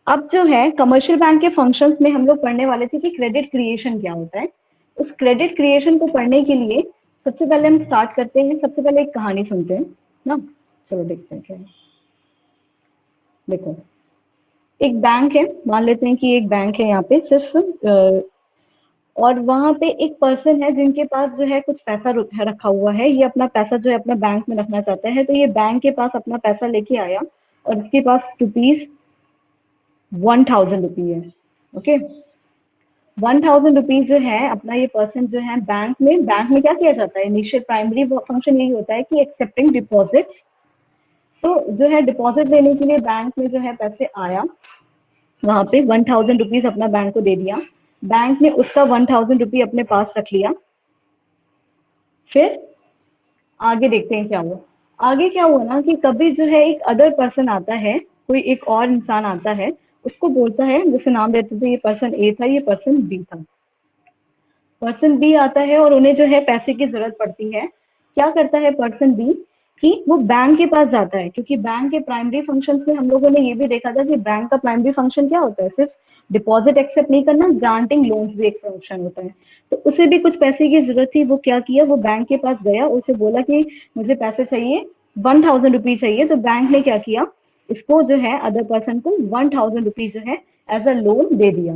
अब जो है कमर्शियल बैंक के फंक्शंस में हम लोग पढ़ने वाले थे कि क्रेडिट क्रिएशन क्या होता है। उस क्रेडिट क्रिएशन को पढ़ने के लिए सबसे पहले हम स्टार्ट करते हैं, सबसे पहले एक कहानी सुनते हैं ना। चलो देखते हैं क्या है। देखो, एक बैंक है, मान लेते हैं कि एक बैंक है यहाँ पे सिर्फ और वहां पे एक पर्सन है जिनके पास जो है कुछ पैसा रखा हुआ है। ये अपना पैसा जो है अपना बैंक में रखना चाहता है, तो ये बैंक के पास अपना पैसा लेके आया और इसके पास रुपीज 1000 रुपी है। ओके, 1000 रुपीज जो है अपना ये पर्सन जो है बैंक में क्या किया जाता है, इनिशियल प्राइमरी फंक्शन यही होता है कि एक्सेप्टिंग डिपॉजिट्स। तो जो है डिपॉजिट लेने के लिए बैंक में जो है पैसे आया, वहां पे 1000 रुपीज अपना बैंक को दे दिया। बैंक ने उसका 1000 रुपी अपने पास रख लिया। फिर आगे देखते हैं क्या हुआ। आगे क्या हुआ ना कि कभी जो है एक अदर पर्सन आता है, कोई एक और इंसान आता है, उसको बोलता है, जैसे नाम देते थे, ये पर्सन ए था, ये पर्सन बी था। पर्सन बी आता है और उन्हें जो है पैसे की जरूरत पड़ती है। क्या करता है पर्सन बी कि वो बैंक के पास जाता है, क्योंकि बैंक के प्राइमरी फंक्शन में हम लोगों ने ये भी देखा था कि बैंक का प्राइमरी फंक्शन क्या होता है, सिर्फ डिपॉजिट एक्सेप्ट नहीं करना, ग्रांटिंग लोन्स भी एक फंक्शन होता है। तो उसे भी कुछ पैसे की जरूरत थी। वो क्या किया, वो बैंक के पास गया, उसे बोला कि मुझे पैसे चाहिए, 1000 रुपी चाहिए। तो बैंक ने क्या किया, इसको जो है अदर पर्सन को 1000 रुपी जो है एज अ लोन दे दिया,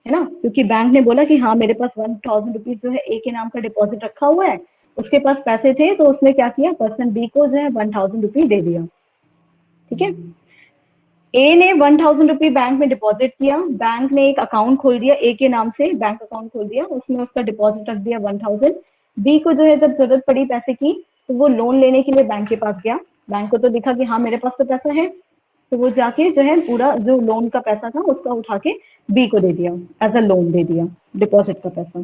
है ना। क्योंकि बैंक ने बोला कि हाँ मेरे पास 1000 रुपीज जो है ए के नाम का डिपॉजिट रखा हुआ है, उसके पास पैसे थे, तो उसने क्या किया, पर्सन बी को जो है 1000 रुपी दे दिया। ठीक है, ए ने 1000 रुपी बैंक में डिपॉजिट किया, बैंक ने एक अकाउंट खोल दिया ए के नाम से, बैंक अकाउंट खोल दिया, उसमें उसका डिपॉजिट रख दिया 1000। बी को जो है जब जरूरत पड़ी पैसे की, तो वो लोन लेने के लिए बैंक के पास गया। बैंक को तो दिखा कि हाँ मेरे पास तो पैसा है, तो वो जाके जो है पूरा जो लोन का पैसा था उसका उठा के बी को दे दिया, एज अ लोन दे दिया, डिपॉजिट का पैसा।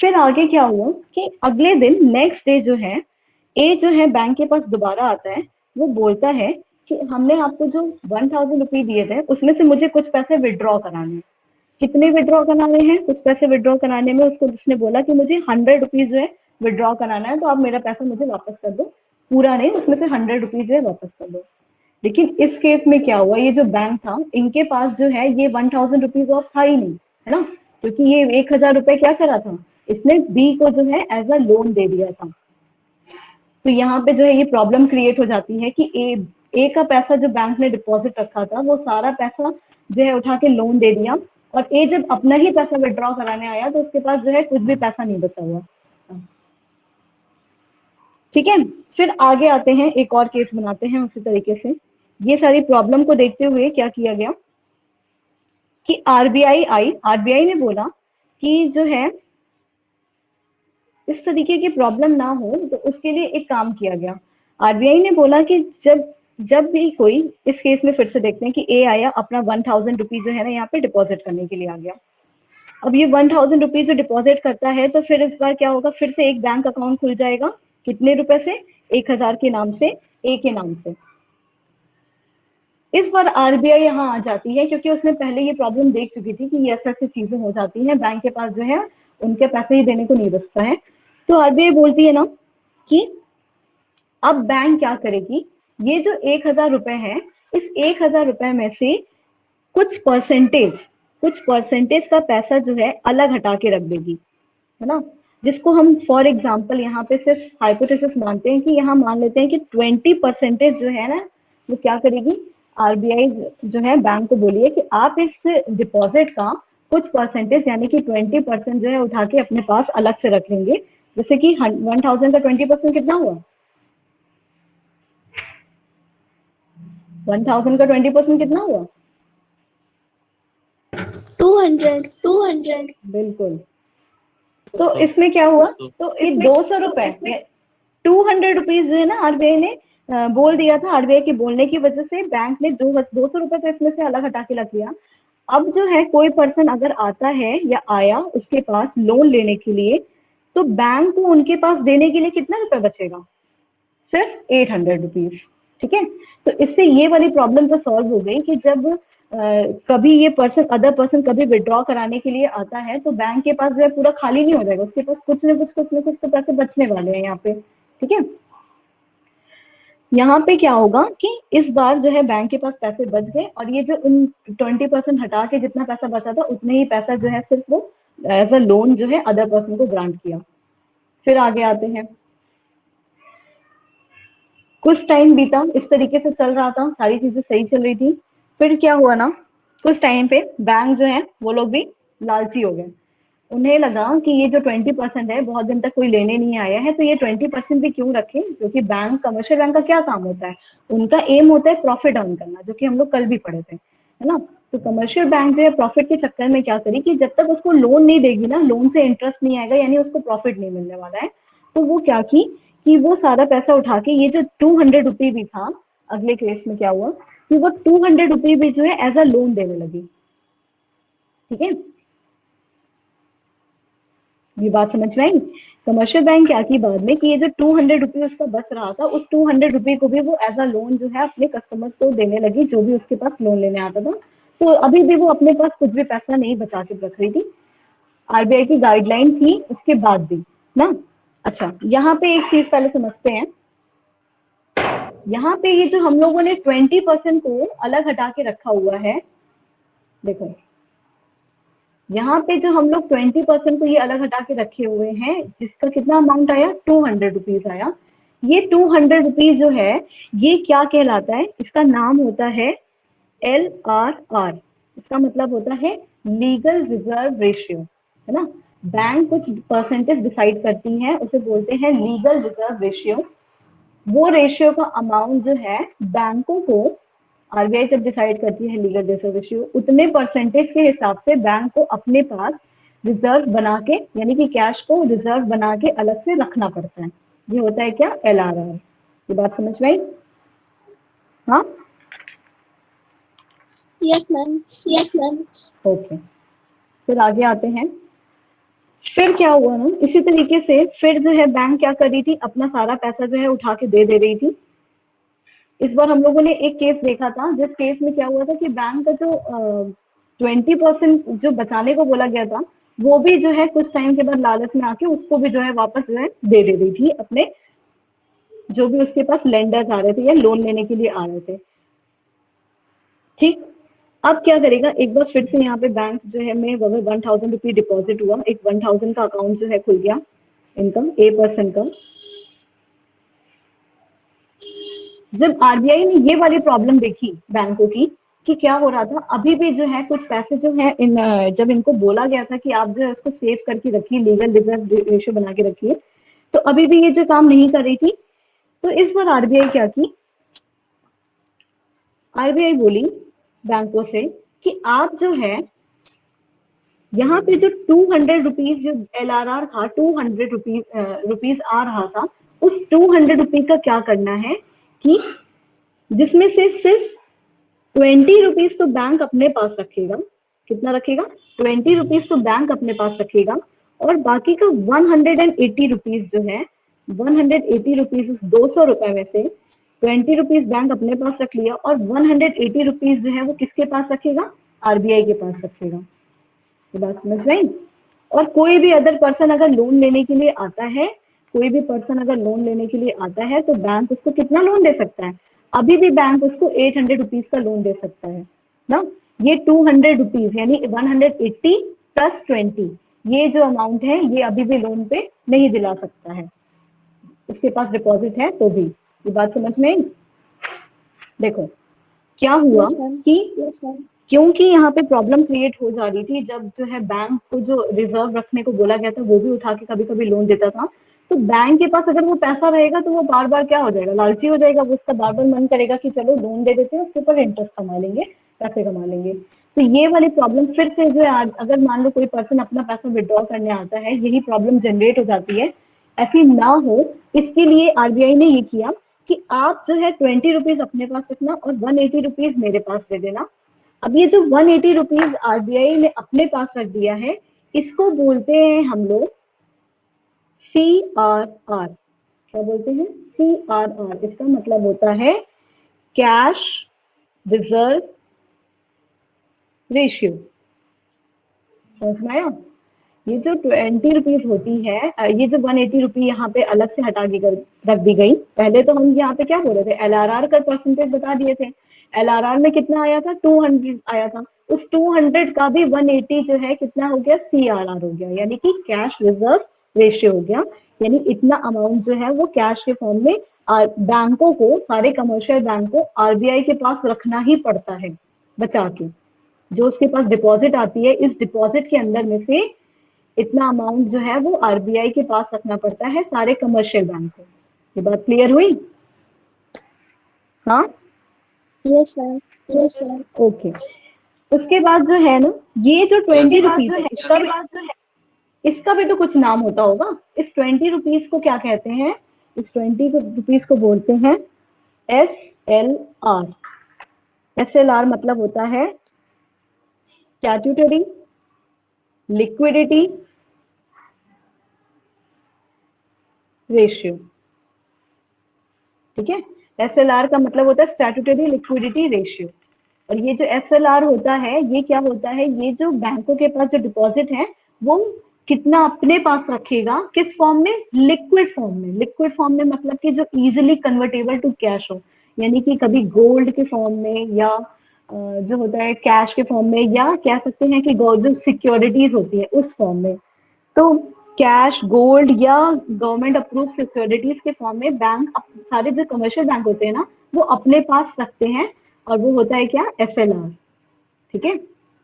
फिर आगे क्या हुआ कि अगले दिन नेक्स्ट डे जो है ए जो है बैंक के पास दोबारा आता है। वो बोलता है कि हमने आपको जो 1000 रुपी दिए थे उसमें से मुझे कुछ पैसे विड्रॉ कराने हैं। कितने विड्रॉ कराने हैं, कुछ पैसे विड्रॉ कराने में उसको उसने बोला कि मुझे 100 रुपीज जो है विड्रॉ कराना है, तो आप मेरा पैसा मुझे वापस कर दो, पूरा नहीं, उसमें से 100 रुपीज जो है वापस कर दो। लेकिन इस केस में क्या हुआ, ये जो बैंक था इनके पास जो है ये 1000 रुपीज ऑफ था ही नहीं, है ना, क्योंकि ये 1000 रुपए क्या करा था, इसने बी को जो है एज अ लोन दे दिया था। तो यहाँ पे जो है ये प्रॉब्लम क्रिएट हो जाती है कि ए का पैसा जो बैंक ने डिपॉजिट रखा था वो सारा पैसा जो है उठा के लोन दे दिया, और ए जब अपना ही पैसा विड्रॉ कराने आया तो उसके पास जो है कुछ भी पैसा नहीं बचा हुआ। ठीक है, फिर आगे आते हैं, एक और केस बनाते हैं उसी तरीके से। ये सारी प्रॉब्लम को देखते हुए क्या किया गया कि आरबीआई ने बोला कि जो है इस तरीके की प्रॉब्लम ना हो, तो उसके लिए एक काम किया गया। आरबीआई ने बोला कि जब जब भी कोई, इस केस में फिर से देखते हैं कि ए आया, अपना 1000 रुपी जो है ना यहाँ पे डिपॉजिट करने के लिए आ गया। अब ये 1000 रुपी जो डिपॉजिट करता है, तो फिर इस बार क्या होगा, फिर से एक बैंक अकाउंट खुल जाएगा। कितने रुपए से, 1000 के नाम से, ए के नाम से। इस बार आरबीआई यहाँ आ जाती है, क्योंकि उसने पहले ये प्रॉब्लम देख चुकी थी कि ये ऐसे ऐसी चीजें हो जाती हैं, बैंक के पास जो है उनके पैसे ही देने को नहीं बचता है। तो आरबीआई बोलती है ना कि अब बैंक क्या करेगी, ये जो 1000 रुपए है, इस 1000 रुपए में से कुछ परसेंटेज कुछ परसेंटेज का पैसा जो है अलग हटा के रख देगी, है ना। जिसको हम फॉर एग्जाम्पल यहाँ पे सिर्फ हाइपोथेसिस मानते हैं कि यहाँ मान लेते हैं कि 20% जो है ना, वो क्या करेगी, आरबीआई जो है बैंक को बोलिए कि आप इस डिपॉजिट का कुछ परसेंटेज यानी कि 20% जो है उठा के अपने पास अलग से रख लेंगे। जैसे कि 1000 का 20% कितना हुआ, 1000 का 20% कितना हुआ, 200। बिल्कुल। तो इसमें क्या हुआ, तो ये 200 रुपए, 200 रुपीज जो है ना आरबीआई ने बोल दिया था। आरबीआई के बोलने की वजह से बैंक ने 200 रुपए तो इसमें से अलग हटा के रख लिया। अब जो है कोई पर्सन अगर आता है या आया उसके पास लोन लेने के लिए, तो बैंक को उनके पास देने के लिए कितना रुपए बचेगा, सिर्फ 800 रुपीज। ठीक है, तो इससे ये वाली प्रॉब्लम तो सॉल्व हो गई कि जब कभी ये पर्सन अदर पर्सन कभी विड्रॉ कराने के लिए आता है, तो बैंक के पास जो है पूरा खाली नहीं हो जाएगा, उसके पास कुछ न कुछ तो पैसे बचने वाले हैं यहाँ पे। ठीक है, यहाँ पे क्या होगा कि इस बार जो है बैंक के पास पैसे बच गए और ये जो उन 20% हटा के जितना पैसा बचा था उतने ही पैसा जो है सिर्फ वो एज अ लोन जो है अदर पर्सन को ग्रांट किया। फिर आगे आते हैं, कुछ टाइम बीता, इस तरीके से चल रहा था, सारी चीजें सही चल रही थी। फिर क्या हुआ ना, कुछ टाइम पे बैंक जो है वो लोग भी लालची हो गए। उन्हें लगा कि ये जो 20% है बहुत दिन तक कोई लेने नहीं आया है, तो ये 20% भी क्यों रखें, क्योंकि बैंक, कमर्शियल बैंक का क्या काम होता है, उनका एम होता है प्रॉफिट अर्न करना, जो कि हम लोग कल भी पढ़े थे, है ना। तो कमर्शियल बैंक जो है प्रॉफिट के चक्कर में क्या करी कि जब तक उसको लोन नहीं देगी ना, लोन से इंटरेस्ट नहीं आएगा, यानी उसको प्रॉफिट नहीं मिलने वाला है, तो वो क्या की कि वो सारा पैसा उठा के, ये जो 200 रुपी भी था, अगले केस में क्या हुआ कि वो 200 रुपी भी जो है एज अ लोन देने लगी। ठीक है, ये बात समझ में आई। कमर्शियल बैंक क्या की बाद में कि ये जो 200 रुपी उसका बच रहा था, उस 200 रुपी को भी वो एज अ लोन जो है अपने कस्टमर को देने लगी, जो भी उसके पास लोन लेने आता था। तो अभी भी वो अपने पास कुछ भी पैसा नहीं बचा के रख रही थी, आरबीआई की गाइडलाइन थी उसके बाद भी ना। अच्छा, यहाँ पे एक चीज पहले समझते हैं। यहाँ पे ये जो हम लोगों ने 20% को अलग हटा के रखा हुआ है, देखो यहाँ पे जो हम लोग 20% को ये अलग हटा के रखे हुए हैं, जिसका कितना अमाउंट आया, 200 रुपीज आया। ये 200 रुपीज जो है ये क्या कहलाता है, इसका नाम होता है LRR। इसका मतलब होता है लीगल रिजर्व रेशियो, है ना। बैंक कुछ परसेंटेज डिसाइड करती है, उसे बोलते हैं लीगल रिजर्व रेशियो। वो रेशियो का अमाउंट जो है बैंकों को, आरबीआई जब डिसाइड करती है लीगल रिजर्व रेशियो, उतने परसेंटेज के हिसाब से बैंक को अपने पास रिजर्व बना के, यानी कि कैश को रिजर्व बना के अलग से रखना पड़ता है। ये होता है क्या, LRR। ये बात समझ में आई? हाँ, yes ma'am. Yes ma'am. Okay, फिर आगे आते हैं। फिर क्या हुआ ना, इसी तरीके से फिर जो है बैंक क्या कर रही थी, अपना सारा पैसा जो है उठा के दे रही थी। इस बार हम लोगों ने एक केस देखा था, जिस केस में क्या हुआ था कि बैंक का जो 20% जो बचाने को बोला गया था, वो भी जो है कुछ टाइम के बाद लालच में आके उसको भी जो है वापस जो है दे रही थी अपने, जो भी उसके पास लेंडर्स आ रहे थे या लोन लेने के लिए आ रहे थे। ठीक, अब क्या करेगा, एक बार फिर से यहाँ पे बैंक जो है में अगर 1000 रुपी डिपॉजिट हुआ, एक 1000 का अकाउंट जो है खुल गया इनका, A% का। जब आरबीआई ने ये वाली प्रॉब्लम देखी बैंकों की कि क्या हो रहा था, अभी भी जो है कुछ पैसे जो है इन, जब इनको बोला गया था कि आप जो है उसको सेव करके रखिए, लीगल रिजर्व रेशियो बना के रखिए, तो अभी भी ये जो काम नहीं कर रही थी। तो इस बार आरबीआई क्या की, आरबीआई बोली बैंकों से कि आप जो है यहाँ पे जो 200 रुपीज जो LRR था, 200 रुपीज आ रहा था, उस 200 रुपीज का क्या करना है कि जिसमें से सिर्फ 20 रुपीज तो बैंक अपने पास रखेगा। कितना रखेगा, 20 रुपीज तो बैंक अपने पास रखेगा, और बाकी का 180 रुपीज जो है, 180 रुपीज, 200 रुपए में से 20 रुपीज बैंक अपने पास रख लिया, और 180 रुपीज जो है वो किसके पास रखेगा, आरबीआई के पास रखेगा। ये बात समझ में आई? और कोई भी अदर पर्सन अगर लोन लेने के लिए आता है, कोई भी पर्सन अगर लोन लेने के लिए आता है, तो बैंक उसको कितना लोन दे सकता है, अभी भी बैंक उसको 800 रुपीज का लोन दे सकता है ना। ये 200 रुपीज यानी 180 प्लस 20, ये जो अमाउंट है ये अभी भी लोन पे नहीं दिला सकता है, उसके पास डिपॉजिट है तो भी। ये बात समझ में आई? देखो क्या हुआ यस मैम। कि क्योंकि यहाँ पे प्रॉब्लम क्रिएट हो जा रही थी, जब जो है बैंक को जो रिजर्व रखने को बोला गया था वो भी उठा के कभी कभी लोन देता था, तो बैंक के पास अगर वो पैसा रहेगा तो वो बार बार क्या हो जाएगा, लालची हो जाएगा, वो उसका बार बार मन करेगा कि चलो लोन दे देते हैं, उसके ऊपर इंटरेस्ट कमा लेंगे, पैसे कमा लेंगे। तो ये वाली प्रॉब्लम फिर से जो है, अगर मान लो कोई पर्सन अपना पैसा विड्रॉ करने आता है, यही प्रॉब्लम जनरेट हो जाती है। ऐसी ना हो, इसके लिए आरबीआई ने ये किया कि आप जो है 20 रुपीज अपने पास रखना और 180 रुपीज मेरे पास दे देना। अब ये जो 180 रुपीज आरबीआई ने अपने पास रख दिया है, इसको बोलते हैं हम लोग CRR। क्या बोलते हैं, CRR। इसका मतलब होता है कैश रिजर्व रेशियो। समझ में आया? ये जो 20 रुपीज होती है, ये जो 180 रुपी यहाँ पे अलग से हटा के रख दी गई। पहले तो हम यहाँ पे क्या बोल रहे थे, एलआरआर का परसेंटेज बता दिए थे। एलआरआर में कितना आया था, 200 आया था। उस 200 का भी 180 जो है कितना हो गया, सीआरआर हो गया, यानी कि कैश रिजर्व रेशियो हो गया। यानी इतना अमाउंट जो है वो कैश के फॉर्म में बैंकों को, सारे कमर्शियल बैंक को आरबीआई के पास रखना ही पड़ता है बचा के। जो उसके पास डिपॉजिट आती है, इस डिपॉजिट के अंदर में से इतना अमाउंट जो है वो आरबीआई के पास रखना पड़ता है सारे कमर्शियल बैंक को। ये बात क्लियर हुई? हाँ, yes ma'am, yes ma'am. Okay. उसके बाद जो है ना, ये जो 20 रुपीज है, इसका भी तो कुछ नाम होता होगा। इस 20 रुपीज को क्या कहते हैं? इस 20 रुपीज को बोलते हैं SLR। SLR मतलब होता है स्टैट्यूटरी लिक्विडिटी रेशियो। ठीक है, SLR का मतलब होता है स्टैट्यूटरी लिक्विडिटी रेशियो। और ये जो SLR होता है, ये क्या होता है, ये जो बैंकों के पास जो डिपॉजिट है वो कितना अपने पास रखेगा, किस फॉर्म में, लिक्विड फॉर्म में। लिक्विड फॉर्म में मतलब कि जो इजीली कन्वर्टेबल टू कैश हो, यानी कि कभी गोल्ड के फॉर्म में, या जो होता है कैश के फॉर्म में, या कह सकते हैं कि जो सिक्योरिटीज होती है उस फॉर्म में। तो कैश, गोल्ड या गवर्नमेंट अप्रूव सिक्योरिटीज के फॉर्म में बैंक, सारे जो कमर्शियल बैंक होते हैं ना, वो अपने पास रखते हैं, और वो होता है क्या, SLR। ठीक है,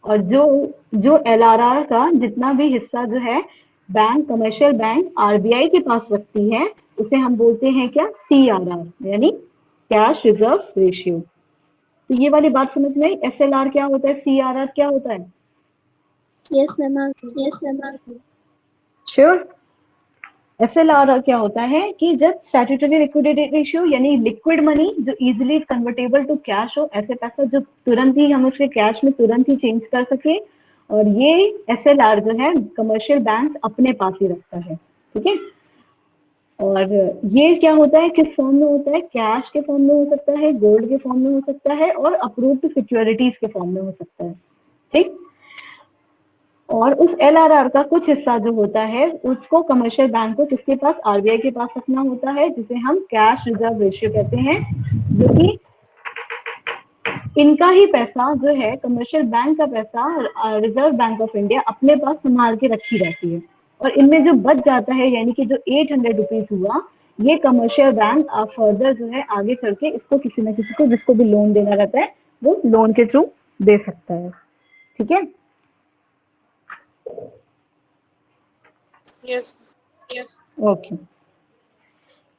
और जो जो LRR का जितना भी हिस्सा जो है बैंक, कमर्शियल बैंक आरबीआई के पास रखती है, उसे हम बोलते हैं क्या, CRR, यानी कैश रिजर्व रेशियो। तो ये वाली बात समझ में आई, SLR क्या होता है, CRR क्या होता है? Yes ma'am, yes ma'am. Sure. SLR क्या होता है कि जब स्टैट्यूटरी लिक्विडिटी रेशियो, यानी लिक्विड मनी जो इजीली कन्वर्टेबल टू कैश हो, ऐसे पैसा जो तुरंत ही हम उसके कैश में तुरंत ही चेंज कर सके, और ये SLR जो है कमर्शियल बैंक अपने पास ही रखता है। ठीक है, और ये क्या होता है, किस फॉर्म में होता है, कैश के फॉर्म में हो सकता है, गोल्ड के फॉर्म में हो सकता है, और अप्रूव्ड सिक्योरिटीज के फॉर्म में हो सकता है। ठीक, और उस LRR का कुछ हिस्सा जो होता है उसको कमर्शियल बैंक को किसके पास, आरबीआई के पास रखना होता है, जिसे हम कैश रिजर्व रेशियो कहते हैं। जो कि इनका ही पैसा जो है, कमर्शियल बैंक का पैसा रिजर्व बैंक ऑफ इंडिया अपने पास संभाल के रखी रहती है, और इनमें जो बच जाता है, यानी कि जो 800 रुपीज हुआ, ये कमर्शियल बैंक फर्दर जो है आगे चल के इसको किसी न किसी को, जिसको भी लोन देना रहता है, वो लोन के थ्रू दे सकता है। ठीक है, Yes, yes. ओके।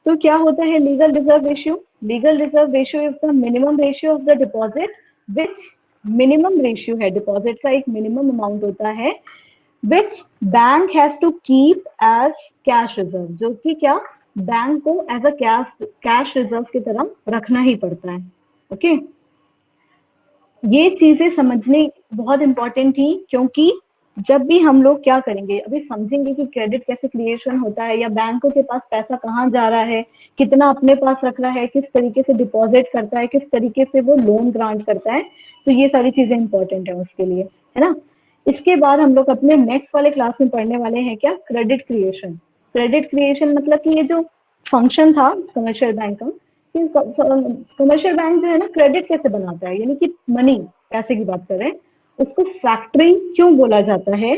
तो क्या होता है legal reserve ratio? Legal reserve ratio is the minimum ratio of the deposit, which minimum ratio है, डिपॉजिट का एक मिनिमम अमाउंट होता है, which bank has to keep as cash reserve, जो कि क्या, बैंक को एज अ कैश रिजर्व की तरह रखना ही पड़ता है। ओके, ये चीजें समझनी बहुत इंपॉर्टेंट थी, क्योंकि जब भी हम लोग क्या करेंगे, अभी समझेंगे कि क्रेडिट कैसे क्रिएशन होता है, या बैंकों के पास पैसा कहाँ जा रहा है, कितना अपने पास रख रहा है, किस तरीके से डिपॉजिट करता है, किस तरीके से वो लोन ग्रांट करता है, तो ये सारी चीजें इंपॉर्टेंट है उसके लिए, है ना। इसके बाद हम लोग अपने नेक्स्ट वाले क्लास में पढ़ने वाले हैं क्या, क्रेडिट क्रिएशन। क्रेडिट क्रिएशन मतलब कि ये जो फंक्शन था कमर्शियल बैंक का, कमर्शियल बैंक जो है ना क्रेडिट कैसे बनाता है, यानी कि मनी, पैसे की बात कर रहे हैं, उसको फैक्टरिंग क्यों बोला जाता है,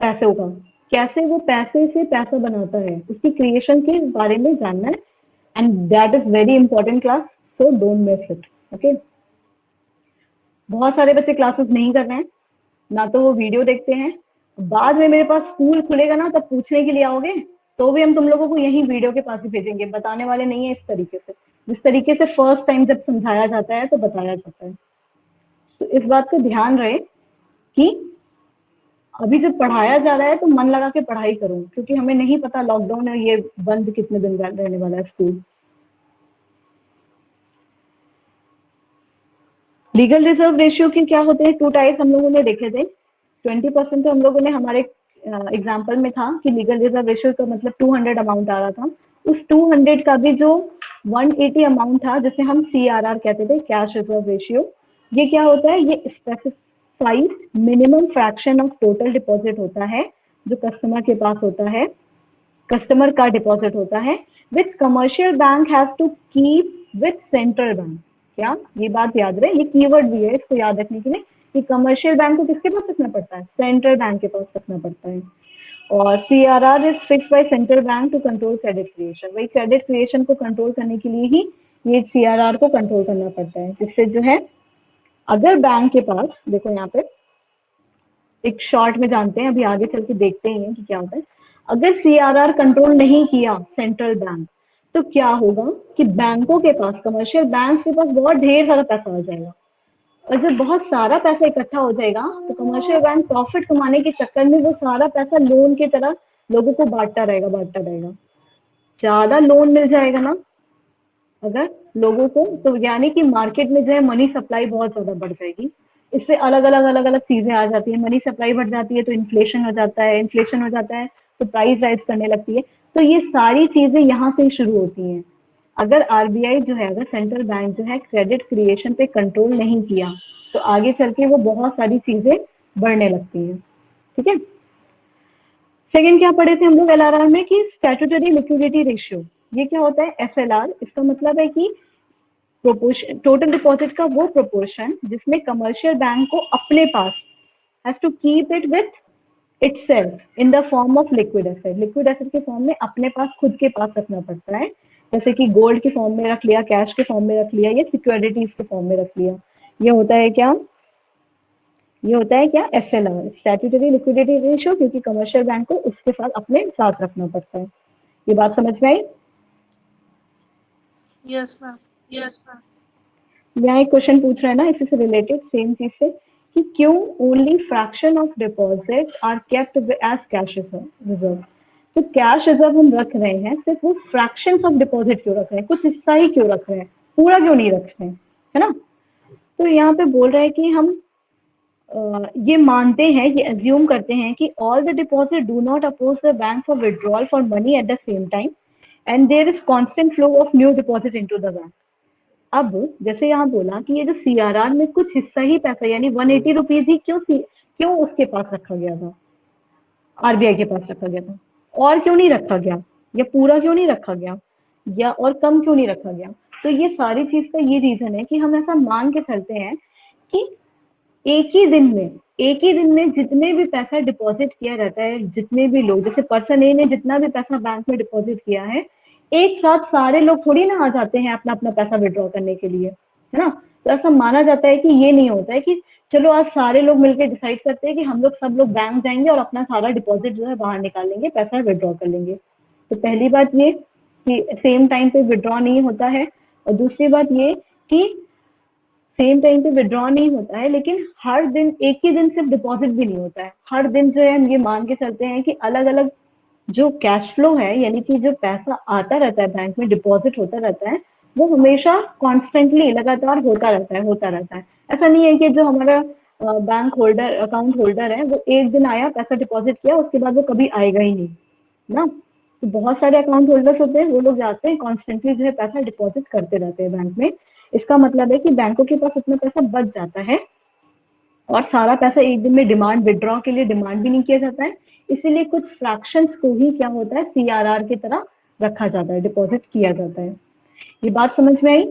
पैसों का, कैसे वो पैसे से पैसा बनाता है, उसकी क्रिएशन के बारे में जानना है। And that is very important class, so don't miss it. Okay, बहुत सारे बच्चे क्लासेस नहीं कर रहे हैं, ना तो वो वीडियो देखते हैं, बाद में मेरे पास स्कूल खुलेगा ना, तब पूछने के लिए आओगे, तो भी हम तुम लोगों को यही वीडियो के पास ही भेजेंगे, बताने वाले नहीं है इस तरीके से, जिस तरीके से फर्स्ट टाइम जब समझाया जाता है तो बताया जाता है। तो इस बात का ध्यान रहे कि अभी जब पढ़ाया जा रहा है तो मन लगा के पढ़ाई करो, क्योंकि हमें नहीं पता लॉकडाउन है, ये बंद कितने दिन रहने वाला है स्कूल। लीगल रिजर्व रेशियो के क्या होते हैं, 2 टाइप्स हम लोगों ने देखे थे। 20% तो हम लोगों ने हमारे एग्जाम्पल में था कि लीगल रिजर्व रेशियो का मतलब 200 अमाउंट आ रहा था। उस 200 का भी जो 180 अमाउंट था, जिसे हम CRR कहते थे, कैश रिजर्व रेशियो, ये क्या होता है, ये specified minimum fraction of total deposit होता है, जो कस्टमर के पास होता है, कस्टमर का डिपॉजिट होता है, which commercial bank has to keep with central bank. क्या ये बात याद रहे, ये कीवर्ड भी है इसको याद रखने के लिए कि कमर्शियल बैंक को किसके पास रखना पड़ता है, सेंट्रल बैंक के पास रखना पड़ता है। और CRR is fix by central bank to control credit creation, वही क्रेडिट क्रिएशन को कंट्रोल करने के लिए ही ये CRR को कंट्रोल करना पड़ता है, जिससे जो है अगर बैंक के पास, देखो यहाँ पे एक शॉर्ट में जानते हैं, अभी आगे चल के देखते ही हैं कि क्या होता है। अगर CRR कंट्रोल नहीं किया सेंट्रल बैंक, तो क्या होगा कि बैंकों के पास, कमर्शियल बैंक के पास बहुत ढेर सारा पैसा आ जाएगा, और जब बहुत सारा पैसा इकट्ठा हो जाएगा तो कमर्शियल बैंक प्रॉफिट कमाने के चक्कर में वो सारा पैसा लोन की तरह लोगों को बांटता रहेगा। ज्यादा लोन मिल जाएगा ना अगर लोगों को, तो यानी कि मार्केट में जो है मनी सप्लाई बहुत ज्यादा बढ़ जाएगी। इससे अलग अलग चीजें आ जाती है, मनी सप्लाई बढ़ जाती है तो इन्फ्लेशन हो जाता है, इन्फ्लेशन हो जाता है तो प्राइस राइज करने लगती है। तो ये सारी चीजें यहाँ से शुरू होती हैं। अगर RBI जो है, अगर सेंट्रल बैंक जो है क्रेडिट क्रिएशन पे कंट्रोल नहीं किया, तो आगे चल के वो बहुत सारी चीजें बढ़ने लगती हैं। ठीक है, सेकंड क्या पढ़े थे हम लोग LRR में कि स्टैट्यूटरी लिक्विडिटी रेशियो, ये क्या होता है SLR। इसका मतलब है कि प्रोपोर्शन, टोटल डिपॉजिट का वो प्रोपोर्शन जिसमें कमर्शियल बैंक को अपने पास has to keep it with itself in the form of liquid asset, liquid asset के फॉर्म में अपने पास, खुद के पास रखना पड़ता है। जैसे कि गोल्ड के फॉर्म में रख लिया, कैश के फॉर्म में रख लिया, या सिक्योरिटीज के फॉर्म में रख लिया। ये होता है क्या, ये होता है क्या SLR, स्टैट्यूटरी लिक्विडिटी रेशियो, क्योंकि कमर्शियल बैंक को उसके साथ अपने साथ रखना पड़ता है। ये बात समझ में आई? Yes ma'am. Yes ma'am. यहाँ एक क्वेश्चन पूछ रहा है ना इसी से रिलेटेड, सेम चीज से, कि क्यों only fraction of deposit are kept as cash reserve. तो कैश रिजर्व हम रख रहे हैं, सिर्फ वो फ्रैक्शंस ऑफ डिपॉजिट क्यों रख रहे हैं, कुछ हिस्सा ही क्यों रख रहे हैं, पूरा क्यों नहीं रख रहे हैं, है ना। तो यहाँ पे बोल रहे हैं कि हम ये मानते हैं, ये अज्यूम करते हैं कि all the deposit do not approach the bank for withdrawal for money at the same time and there is constant flow of new deposit into the bank. अब जैसे यहाँ बोला कि ये जो CRR में कुछ हिस्सा ही पैसा, यानी 180 रुपीज ही क्यों उसके पास रखा गया था, RBI के पास रखा गया था, और क्यों नहीं रखा गया, या पूरा क्यों नहीं रखा गया, या और कम क्यों नहीं रखा गया। तो ये सारी चीज का ये रीजन है कि हम ऐसा मान के चलते हैं कि एक ही दिन में जितने भी पैसा डिपॉजिट किया रहता है, जितने भी लोग, जैसे पर्सन ए ने जितना भी पैसा बैंक में डिपॉजिट किया है, एक साथ सारे लोग थोड़ी ना आ जाते हैं अपना अपना पैसा विड्रॉ करने के लिए, है ना। तो ऐसा माना जाता है कि ये नहीं होता है कि चलो आज सारे लोग मिलकर डिसाइड करते हैं कि हम लोग सब लोग बैंक जाएंगे और अपना सारा डिपॉजिट जो है बाहर निकाल लेंगे, पैसा विड्रॉ कर लेंगे। तो पहली बात ये कि सेम टाइम पे विड्रॉ नहीं होता है, और दूसरी बात ये कि सेम टाइम पे विड्रॉ नहीं होता है, लेकिन हर दिन एक ही दिन सिर्फ डिपॉजिट भी नहीं होता है। हर दिन जो है हम ये मान के चलते हैं कि अलग अलग जो कैश फ्लो है, यानी कि जो पैसा आता रहता है बैंक में, डिपॉजिट होता रहता है, वो हमेशा कॉन्स्टेंटली लगातार होता रहता है। ऐसा नहीं है कि जो हमारा बैंक होल्डर, अकाउंट होल्डर है, वो एक दिन आया पैसा डिपॉजिट किया, उसके बाद वो कभी आएगा ही नहीं ना। तो बहुत सारे अकाउंट होल्डर्स होते हैं, वो लोग जाते हैं कॉन्स्टेंटली जो है पैसा डिपॉजिट करते रहते हैं बैंक में। इसका मतलब है कि बैंकों के पास उतना पैसा बच जाता है, और सारा पैसा एक दिन में डिमांड, विड्रॉ के लिए डिमांड भी नहीं किया जाता है, इसीलिए कुछ फ्रैक्शंस को ही क्या होता है CRR की तरह रखा जाता है, डिपॉजिट किया जाता है। ये बात समझ में आई?